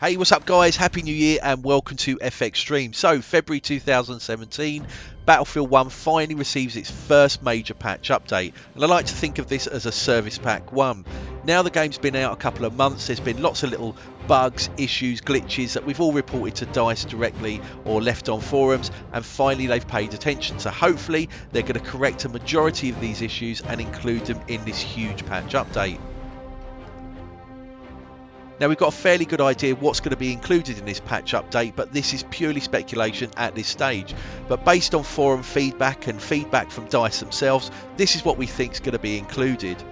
Hey, what's up guys? Happy New Year and welcome to FX Stream. So, February 2017, Battlefield 1 finally receives its first major patch update, and I like to think of this as a Service Pack 1. Now the game's been out a couple of months, there's been lots of little bugs, issues, glitches that we've all reported to DICE directly or left on forums, and finally they've paid attention. So hopefully they're going to correct a majority of these issues and include them in this huge patch update. Now we've got a fairly good idea what's going to be included in this patch update, but this is purely speculation at this stage. But based on forum feedback and feedback from DICE themselves, this is what we think is going to be included.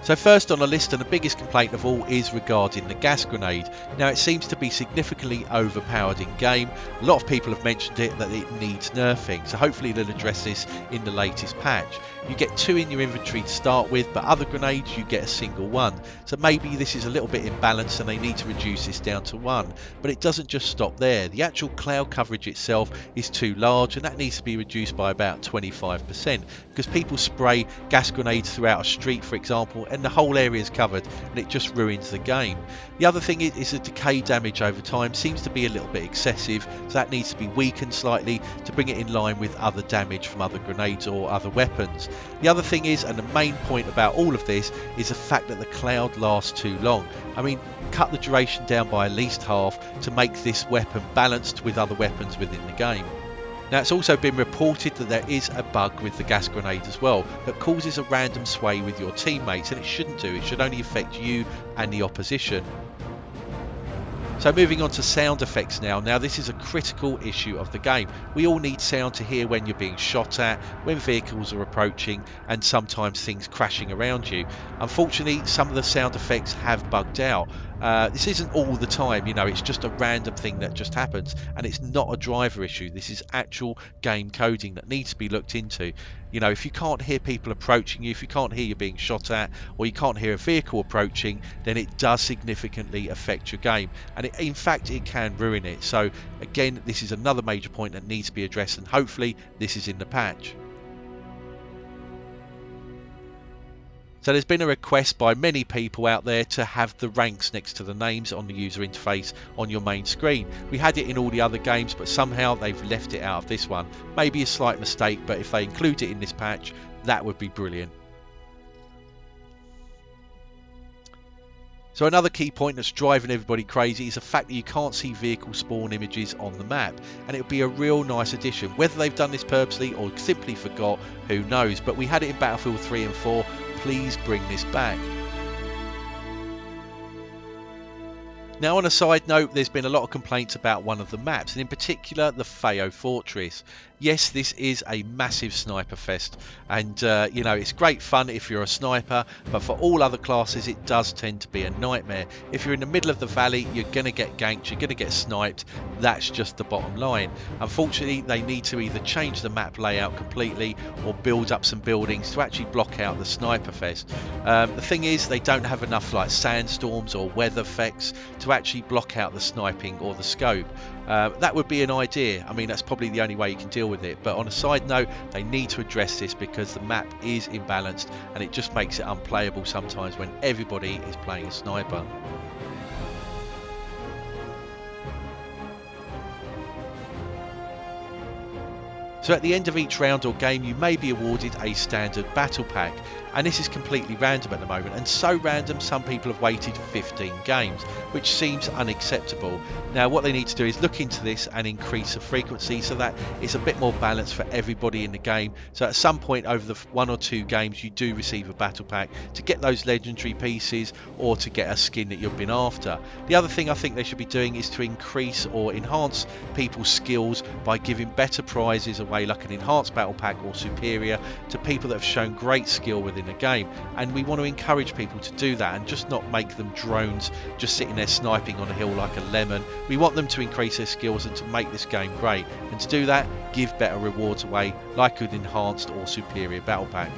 So first on the list, and the biggest complaint of all, is regarding the gas grenade. Now it seems to be significantly overpowered in game. A lot of people have mentioned that it needs nerfing, so hopefully they'll address this in the latest patch. You get 2 in your inventory to start with, but other grenades you get a single one. So maybe this is a little bit imbalanced and they need to reduce this down to 1. But it doesn't just stop there. The actual cloud coverage itself is too large, and that needs to be reduced by about 25%, because people spray gas grenades throughout a street, for example, and the whole area is covered and it just ruins the game. The other thing is the decay damage over time seems to be a little bit excessive, so that needs to be weakened slightly to bring it in line with other damage from other grenades or other weapons. The other thing is, and the main point about all of this, is the fact that the cloud lasts too long. I mean, cut the duration down by at least half to make this weapon balanced with other weapons within the game. Now it's also been reported that there is a bug with the gas grenade as well that causes a random sway with your teammates, and it shouldn't do. It should only affect you and the opposition. So moving on to sound effects now. Now this is a critical issue of the game. We all need sound to hear when you're being shot at, when vehicles are approaching, and sometimes things crashing around you. Unfortunately, some of the sound effects have bugged out. This isn't all the time, you know, it's just a random thing that just happens, and it's not a driver issue. This is actual game coding that needs to be looked into. You know, if you can't hear people approaching you, if you can't hear you being shot at, or you can't hear a vehicle approaching, then it does significantly affect your game, and in fact it can ruin it. So again, this is another major point that needs to be addressed, and hopefully this is in the patch. So there's been a request by many people out there to have the ranks next to the names on the user interface on your main screen. We had it in all the other games, but somehow they've left it out of this one. Maybe a slight mistake, but if they include it in this patch, that would be brilliant. So another key point that's driving everybody crazy is the fact that you can't see vehicle spawn images on the map, and it would be a real nice addition. Whether they've done this purposely or simply forgot, who knows, but we had it in Battlefield 3 and 4. Please bring this back. Now on a side note, there's been a lot of complaints about one of the maps, and in particular the Feo Fortress. Yes, this is a massive sniper fest, and you know, it's great fun if you're a sniper, but for all other classes it does tend to be a nightmare. If you're in the middle of the valley, you're going to get ganked, you're going to get sniped. That's just the bottom line. Unfortunately, they need to either change the map layout completely or build up some buildings to actually block out the sniper fest. The thing is, they don't have enough like sandstorms or weather effects to actually block out the sniping or the scope. That would be an idea. I mean, that's probably the only way you can deal with it. But on a side note, they need to address this because the map is imbalanced and it just makes it unplayable sometimes when everybody is playing a sniper. So at the end of each round or game, you may be awarded a standard battle pack, and this is completely random at the moment, and so random some people have waited 15 games, which seems unacceptable. Now what they need to do is look into this and increase the frequency so that it's a bit more balanced for everybody in the game, so at some point over the 1 or 2 games you do receive a battle pack to get those legendary pieces or to get a skin that you've been after. The other thing I think they should be doing is to increase or enhance people's skills by giving better prizes away, like an enhanced battle pack or superior, to people that have shown great skill within the game, and we want to encourage people to do that and just not make them drones just sitting there sniping on a hill like a lemon. We want them to increase their skills and to make this game great, and to do that, give better rewards away like an enhanced or superior battle pack.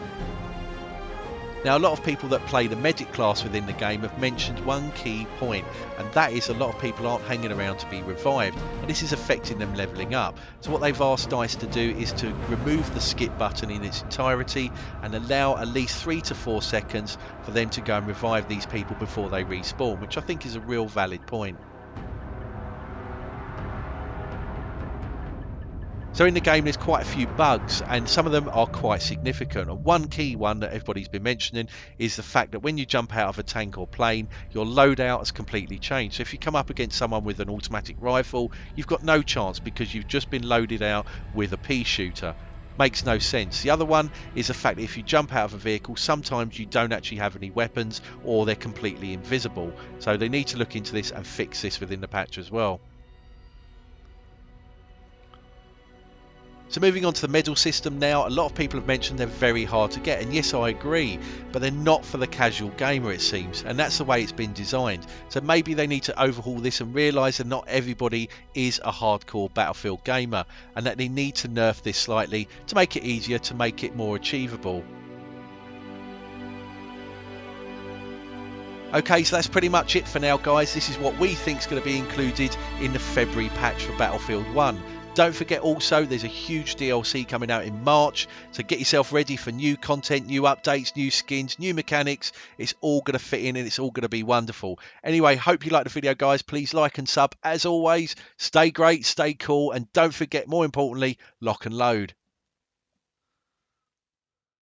Now, a lot of people that play the medic class within the game have mentioned one key point, and that is a lot of people aren't hanging around to be revived, and this is affecting them levelling up. So what they've asked DICE to do is to remove the skip button in its entirety and allow at least 3 to 4 seconds for them to go and revive these people before they respawn, which I think is a real valid point. So in the game there's quite a few bugs, and some of them are quite significant. And one key one that everybody's been mentioning is the fact that when you jump out of a tank or plane, your loadout has completely changed. So if you come up against someone with an automatic rifle, you've got no chance because you've just been loaded out with a pea shooter. Makes no sense. The other one is the fact that if you jump out of a vehicle, sometimes you don't actually have any weapons or they're completely invisible. So they need to look into this and fix this within the patch as well. So moving on to the medal system now, a lot of people have mentioned they're very hard to get, and yes, I agree, but they're not for the casual gamer, it seems, and that's the way it's been designed. So maybe they need to overhaul this and realise that not everybody is a hardcore Battlefield gamer, and that they need to nerf this slightly to make it easier, to make it more achievable. Okay, so that's pretty much it for now, guys. This is what we think is going to be included in the February patch for Battlefield 1. Don't forget also, there's a huge DLC coming out in March, so get yourself ready for new content, new updates, new skins, new mechanics. It's all going to fit in and it's all going to be wonderful. Anyway, hope you liked the video, guys. Please like and sub. As always, stay great, stay cool, and don't forget, more importantly, lock and load.